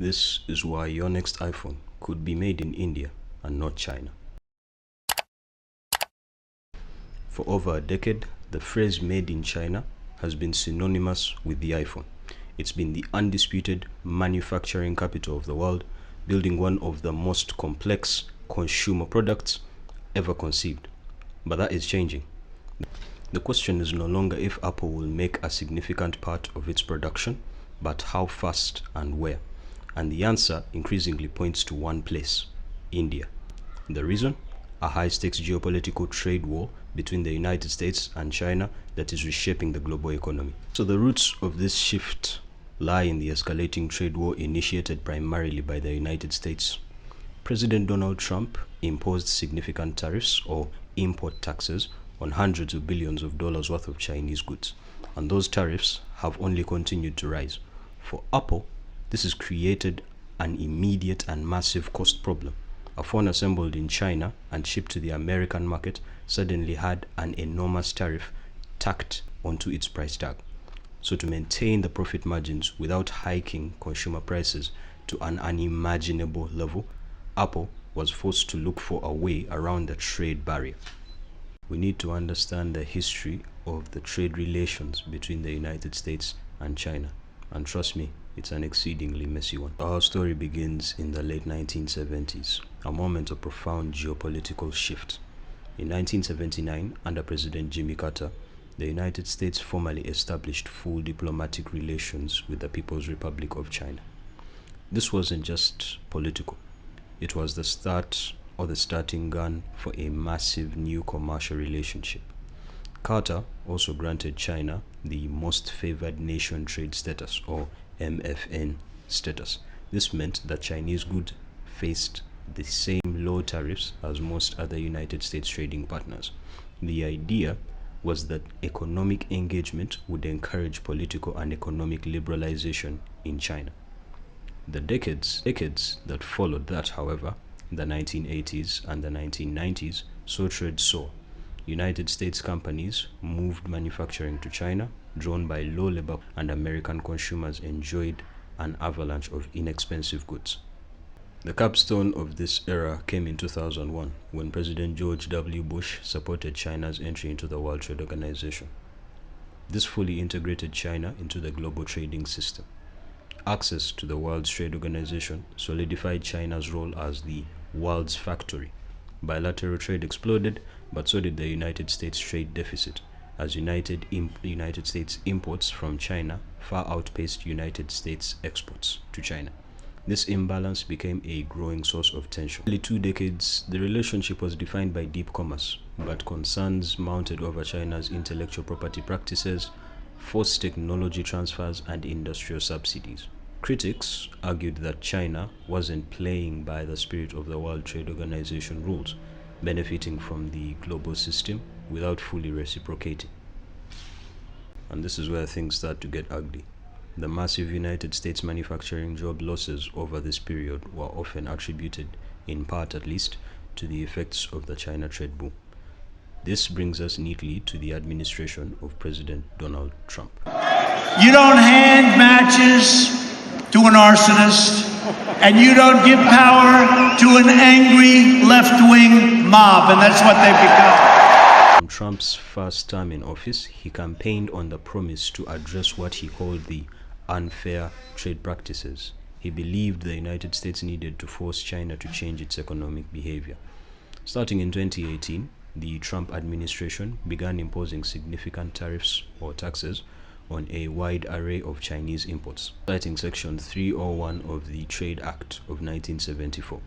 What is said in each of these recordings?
This is why your next iPhone could be made in India and not China. For over a decade, the phrase "made in China" has been synonymous with the iPhone. It's been the undisputed manufacturing capital of the world, building one of the most complex consumer products ever conceived. But that is changing. The question is no longer if Apple will make a significant part of its production, but how fast and where. And the answer increasingly points to one place: India. The reason? A high-stakes geopolitical trade war between the United States and China that is reshaping the global economy. So the roots of this shift lie in the escalating trade war initiated primarily by the United States. President Donald Trump imposed significant tariffs or import taxes on hundreds of billions of dollars worth of Chinese goods, and those tariffs have only continued to rise. For Apple, this has created an immediate and massive cost problem. A phone assembled in China and shipped to the American market suddenly had an enormous tariff tacked onto its price tag. So to maintain the profit margins without hiking consumer prices to an unimaginable level, Apple was forced to look for a way around the trade barrier. We need to understand the history of the trade relations between the United States and China. And trust me, it's an exceedingly messy one. Our story begins in the late 1970s, a moment of profound geopolitical shift. In 1979, under President Jimmy Carter, the United States formally established full diplomatic relations with the People's Republic of China. This wasn't just political. It was the start or the starting gun for a massive new commercial relationship. Carter also granted China the Most Favored Nation Trade Status, or MFN status. This meant that Chinese goods faced the same low tariffs as most other United States trading partners. The idea was that economic engagement would encourage political and economic liberalization in China. The decades that followed that, however, the 1980s and the 1990s, saw trade soar. United States companies moved manufacturing to China, drawn by low labor, and American consumers enjoyed an avalanche of inexpensive goods. The capstone of this era came in 2001, when President George W. Bush supported China's entry into the World Trade Organization. This fully integrated China into the global trading system. Access to the World Trade Organization solidified China's role as the world's factory. Bilateral trade exploded, but so did the United States trade deficit, as United States imports from China far outpaced United States exports to China. This imbalance became a growing source of tension. For nearly 2 decades, the relationship was defined by deep commerce, but concerns mounted over China's intellectual property practices, forced technology transfers, and industrial subsidies. Critics argued that China wasn't playing by the spirit of the World Trade Organization rules, benefiting from the global system without fully reciprocating. And this is where things start to get ugly. The massive United States manufacturing job losses over this period were often attributed, in part at least, to the effects of the China trade boom. This brings us neatly to the administration of President Donald Trump. You don't hand matches to an arsonist, and you don't give power to an angry left-wing mob, and that's what they've become. In Trump's first term in office, he campaigned on the promise to address what he called the unfair trade practices. He believed the United States needed to force China to change its economic behavior. Starting in 2018, the Trump administration began imposing significant tariffs or taxes on a wide array of Chinese imports, citing Section 301 of the Trade Act of 1974.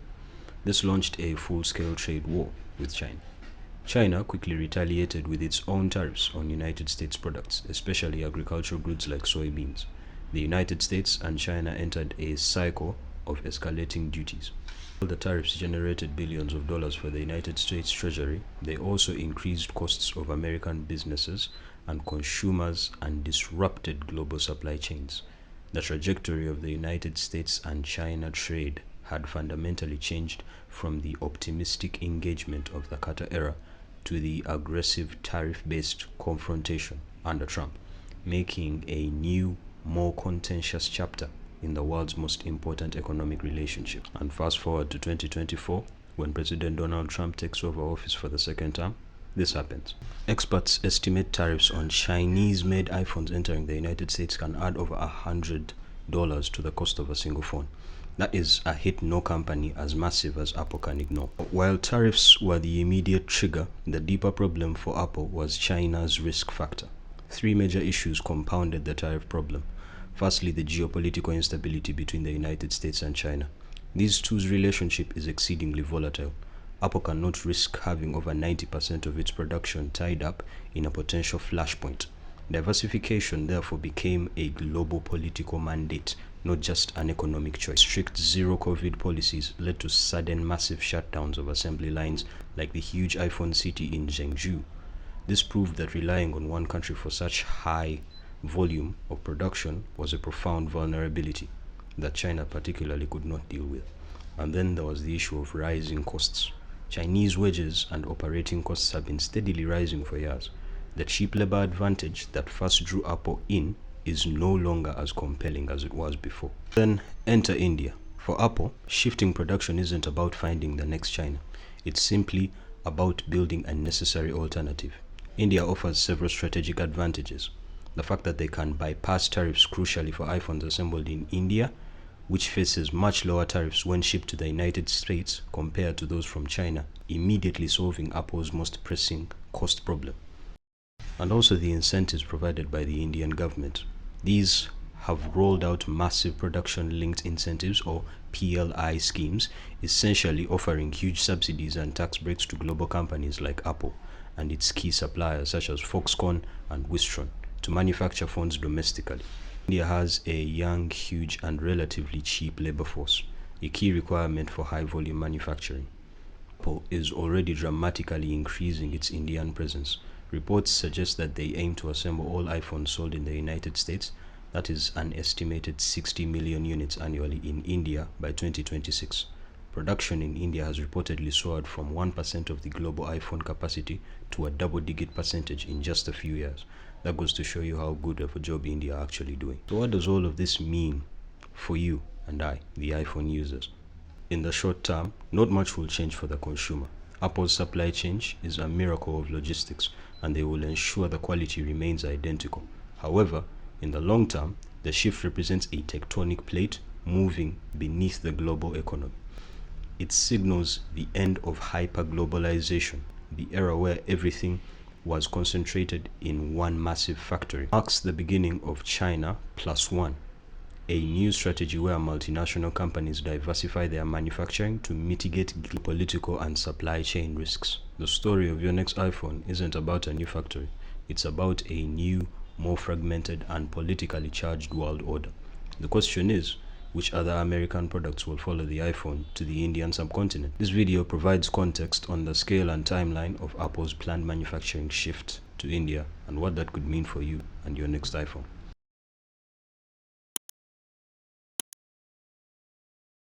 This launched a full-scale trade war with China. China quickly retaliated with its own tariffs on United States products, especially agricultural goods like soybeans. The United States and China entered a cycle of escalating duties. While the tariffs generated billions of dollars for the United States Treasury, they also increased costs of American businesses and consumers and disrupted global supply chains. The trajectory of the United States and China trade had fundamentally changed from the optimistic engagement of the Carter era to the aggressive tariff-based confrontation under Trump, making a new, more contentious chapter in the world's most important economic relationship. And fast forward to 2024, when President Donald Trump takes over office for the second term, this happens. Experts estimate tariffs on Chinese-made iPhones entering the United States can add over $100 to the cost of a single phone. That is a hit no company as massive as Apple can ignore. While tariffs were the immediate trigger, the deeper problem for Apple was China's risk factor. Three major issues compounded the tariff problem. Firstly, the geopolitical instability between the United States and China. These two's relationship is exceedingly volatile. Apple cannot risk having over 90% of its production tied up in a potential flashpoint. Diversification therefore became a global political mandate, not just an economic choice. Strict zero-COVID policies led to sudden massive shutdowns of assembly lines like the huge iPhone city in Zhengzhou. This proved that relying on one country for such high volume of production was a profound vulnerability that China particularly could not deal with. And then there was the issue of rising costs. Chinese wages and operating costs have been steadily rising for years. The cheap labor advantage that first drew Apple in is no longer as compelling as it was before. Then enter India. For Apple, shifting production isn't about finding the next China. It's simply about building a necessary alternative. India offers several strategic advantages. The fact that they can bypass tariffs crucially for iPhones assembled in India, which faces much lower tariffs when shipped to the United States compared to those from China, immediately solving Apple's most pressing cost problem. And also the incentives provided by the Indian government. These have rolled out massive production-linked incentives, or PLI schemes, essentially offering huge subsidies and tax breaks to global companies like Apple and its key suppliers such as Foxconn and Wistron to manufacture phones domestically. India has a young, huge, and relatively cheap labor force, a key requirement for high-volume manufacturing. Apple is already dramatically increasing its Indian presence. Reports suggest that they aim to assemble all iPhones sold in the United States, that is an estimated 60 million units annually in India by 2026. Production in India has reportedly soared from 1% of the global iPhone capacity to a double-digit percentage in just a few years. That goes to show you how good of a job India are actually doing. So what does all of this mean for you and I, the iPhone users? In the short term, not much will change for the consumer. Apple's supply chain is a miracle of logistics, and they will ensure the quality remains identical. However, in the long term, the shift represents a tectonic plate moving beneath the global economy. It signals the end of hyper-globalization, the era where everything was concentrated in one massive factory. It marks the beginning of China plus one, a new strategy where multinational companies diversify their manufacturing to mitigate political and supply chain risks. The story of your next iPhone isn't about a new factory. It's about a new, more fragmented and politically charged world order. The question is, which other American products will follow the iPhone to the Indian subcontinent? This video provides context on the scale and timeline of Apple's planned manufacturing shift to India and what that could mean for you and your next iPhone.